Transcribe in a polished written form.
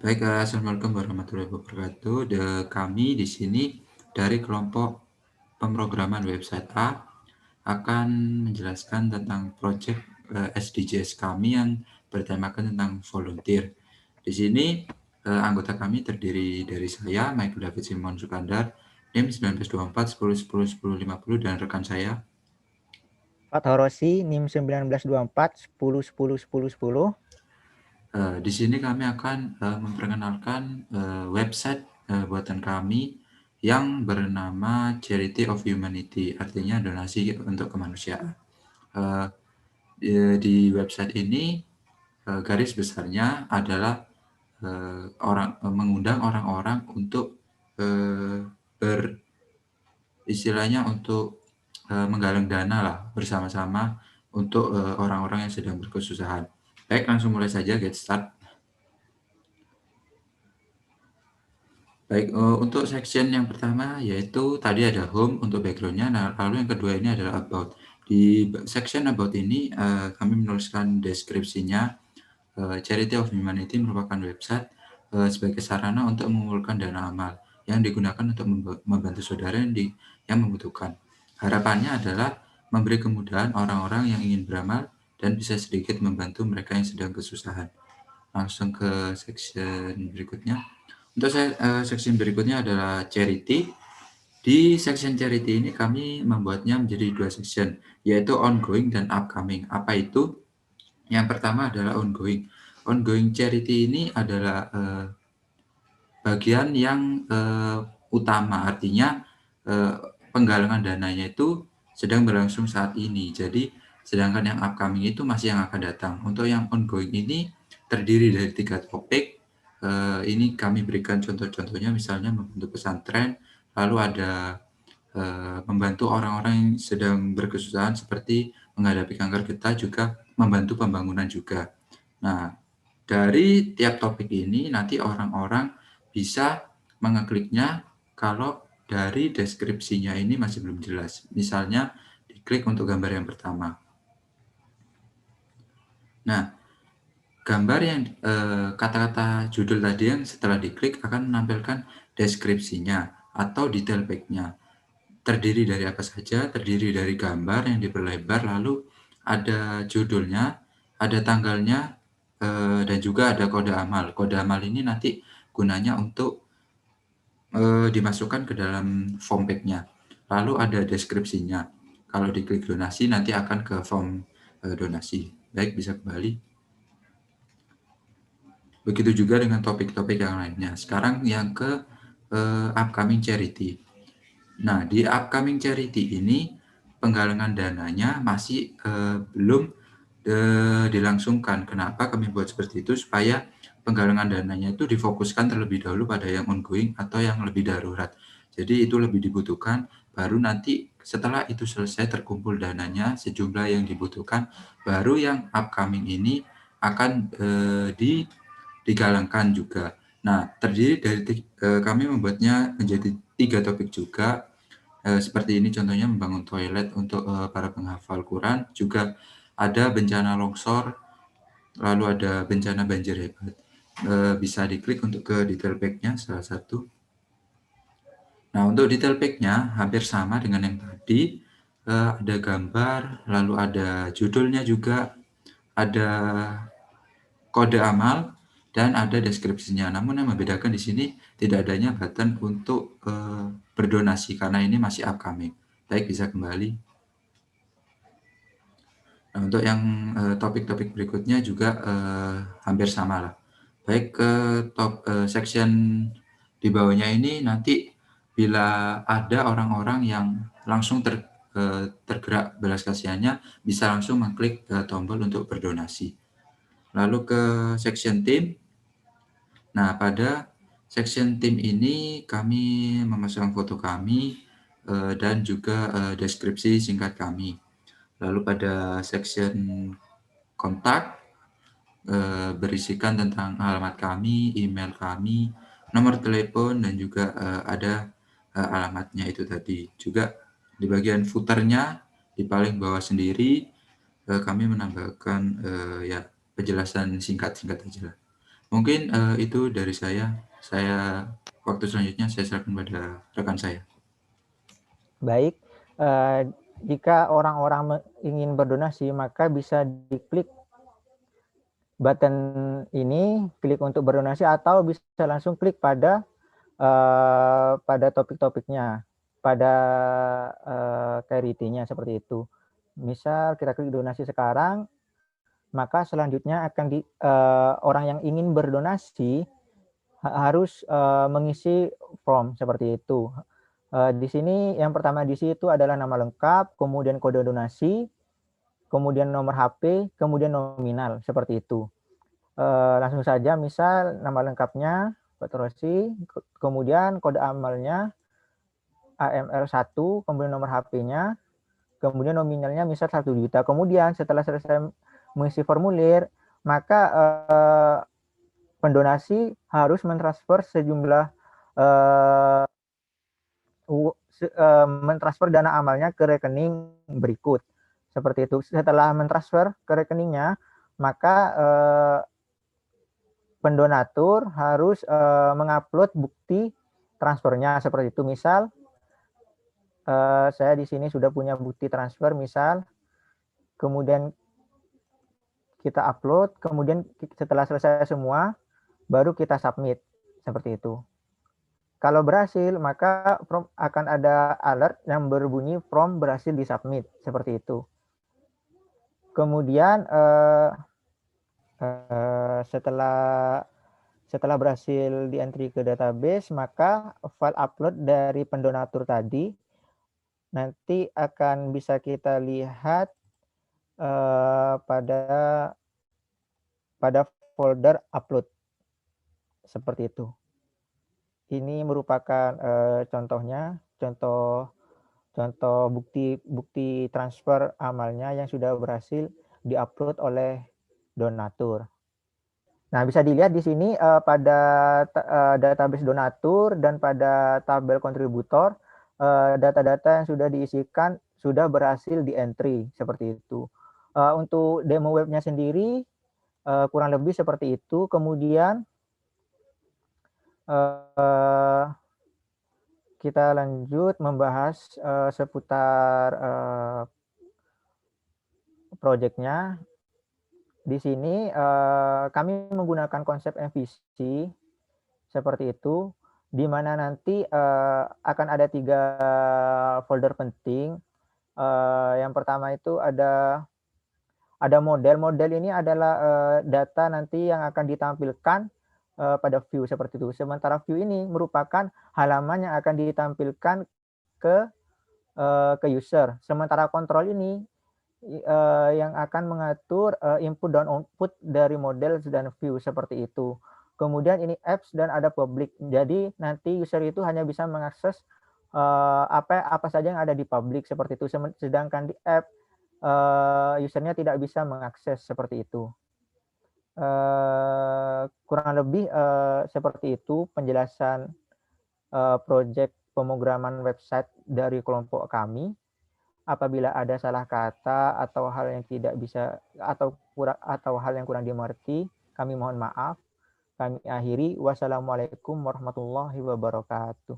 Baik, assalamualaikum warahmatullahi wabarakatuh. Kami di sini dari kelompok pemrograman website A akan menjelaskan tentang proyek SDGs kami yang bertemakan tentang volunteer. Di sini anggota kami terdiri dari saya, Michael David Simon Sukandar, NIM 1924 10 10 10 50 dan rekan saya. Fatho Rossi, NIM 1924 10 10 10 10. Di sini kami akan memperkenalkan website buatan kami yang bernama Charity of Humanity, artinya donasi untuk kemanusiaan. Eh, di website ini garis besarnya adalah mengundang orang-orang untuk eh, ber istilahnya untuk menggalang dana lah bersama-sama untuk orang-orang yang sedang berkesusahan. Baik, langsung mulai saja, get start. Baik, untuk section yang pertama yaitu tadi ada home untuk background-nya, nah lalu yang kedua ini adalah about. Di section about ini, kami menuliskan deskripsinya, Charity of Humanity merupakan website, sebagai sarana untuk mengumpulkan dana amal yang digunakan untuk membantu saudara yang membutuhkan. Harapannya adalah memberi kemudahan orang-orang yang ingin beramal dan bisa sedikit membantu mereka yang sedang kesusahan. Langsung ke section berikutnya. Untuk section berikutnya adalah charity. Di section charity ini kami membuatnya menjadi dua section, yaitu ongoing dan upcoming. Apa itu? Yang pertama adalah ongoing. Ongoing charity ini adalah bagian yang utama, artinya penggalangan dananya itu sedang berlangsung saat ini. Jadi sedangkan yang upcoming itu masih yang akan datang. Untuk yang ongoing ini terdiri dari 3 topik. Ini kami berikan contoh-contohnya, misalnya membentuk pesantren, lalu ada membantu orang-orang yang sedang berkesusahan seperti menghadapi kanker getah, juga membantu pembangunan juga. Nah, dari tiap topik ini nanti orang-orang bisa mengekliknya kalau dari deskripsinya ini masih belum jelas. Misalnya diklik untuk gambar yang pertama. Nah, gambar yang kata-kata judul tadi yang setelah diklik akan menampilkan deskripsinya atau detail back-nya. Terdiri dari apa saja? Terdiri dari gambar yang diperlebar, lalu ada judulnya, ada tanggalnya, dan juga ada kode amal. Kode amal ini nanti gunanya untuk dimasukkan ke dalam form pack-nya. Lalu ada deskripsinya. Kalau diklik donasi nanti akan ke form donasi. Baik, bisa kembali. Begitu juga dengan topik-topik yang lainnya. Sekarang yang ke upcoming charity. Nah, di upcoming charity ini penggalangan dananya masih belum dilangsungkan. Kenapa kami buat seperti itu? Supaya penggalangan dananya itu difokuskan terlebih dahulu pada yang ongoing atau yang lebih darurat. Jadi itu lebih dibutuhkan, baru nanti setelah itu selesai terkumpul dananya sejumlah yang dibutuhkan, baru yang upcoming ini akan digalangkan juga. Nah, terdiri dari kami membuatnya menjadi 3 topik juga. Seperti ini contohnya membangun toilet untuk para penghafal Quran, juga ada bencana longsor, lalu ada bencana banjir hebat. Bisa diklik untuk ke detail pack-nya salah satu. Nah, untuk detail pack-nya hampir sama dengan yang tadi. Ada gambar, lalu ada judulnya juga, ada kode amal, dan ada deskripsinya. Namun yang membedakan di sini tidak adanya button untuk berdonasi karena ini masih upcoming. Baik, bisa kembali. Nah, untuk yang topik-topik berikutnya juga hampir sama lah. Baik, ke section di bawahnya ini nanti bila ada orang-orang yang langsung tergerak belas kasihannya, bisa langsung mengklik tombol untuk berdonasi. Lalu ke section tim. Nah, pada section tim ini kami memasukkan foto kami dan juga deskripsi singkat kami. Lalu pada section kontak berisikan tentang alamat kami, email kami, nomor telepon, dan juga ada alamatnya itu tadi. Juga di bagian footernya di paling bawah sendiri kami menambahkan ya penjelasan singkat-singkat aja lah. Mungkin itu dari saya. Waktu selanjutnya saya serahkan pada rekan saya. Baik, jika orang-orang ingin berdonasi, maka bisa diklik button ini, klik untuk berdonasi, atau bisa langsung klik pada topik-topiknya, pada charity-nya seperti itu. Misal kita klik donasi sekarang, maka selanjutnya akan orang yang ingin berdonasi harus mengisi form seperti itu. Di sini yang pertama diisi itu adalah nama lengkap, kemudian kode donasi, kemudian nomor HP, kemudian nominal seperti itu. Langsung saja, misal nama lengkapnya Pak Rosi, kemudian kode amalnya AML1, kemudian nomor HP-nya, kemudian nominalnya misal 1 juta. Kemudian setelah selesai mengisi formulir, maka pendonasi harus mentransfer sejumlah mentransfer dana amalnya ke rekening berikut. Seperti itu. Setelah mentransfer ke rekeningnya, maka pendonatur harus mengupload bukti transfernya seperti itu. Misal saya di sini sudah punya bukti transfer, misal, kemudian kita upload, kemudian setelah selesai semua, baru kita submit seperti itu. Kalau berhasil, maka akan ada alert yang berbunyi form berhasil disubmit seperti itu. Kemudian setelah berhasil di-entry ke database, maka file upload dari pendonatur tadi nanti akan bisa kita lihat pada folder upload seperti itu. Ini merupakan contohnya, contoh bukti transfer amalnya yang sudah berhasil diupload oleh donatur. Nah, bisa dilihat di sini pada database donatur dan pada tabel kontributor, data-data yang sudah diisikan sudah berhasil di-entry seperti itu. Untuk demo webnya sendiri kurang lebih seperti itu. Kemudian kita lanjut membahas seputar proyeknya. Di sini kami menggunakan konsep MVC seperti itu, di mana nanti akan ada 3 folder penting. Yang pertama itu ada model. Model ini adalah data nanti yang akan ditampilkan pada view seperti itu. Sementara view ini merupakan halaman yang akan ditampilkan ke user. Sementara kontrol ini yang akan mengatur input dan output dari model dan view seperti itu. Kemudian ini apps dan ada public. Jadi nanti user itu hanya bisa mengakses apa saja yang ada di public seperti itu. Sedangkan di app usernya tidak bisa mengakses seperti itu. Kurang lebih seperti itu penjelasan proyek pemrograman website dari kelompok kami. Apabila ada salah kata atau hal yang tidak bisa atau hal yang kurang dimengerti, kami mohon maaf. Kami akhiri. Wassalamualaikum warahmatullahi wabarakatuh.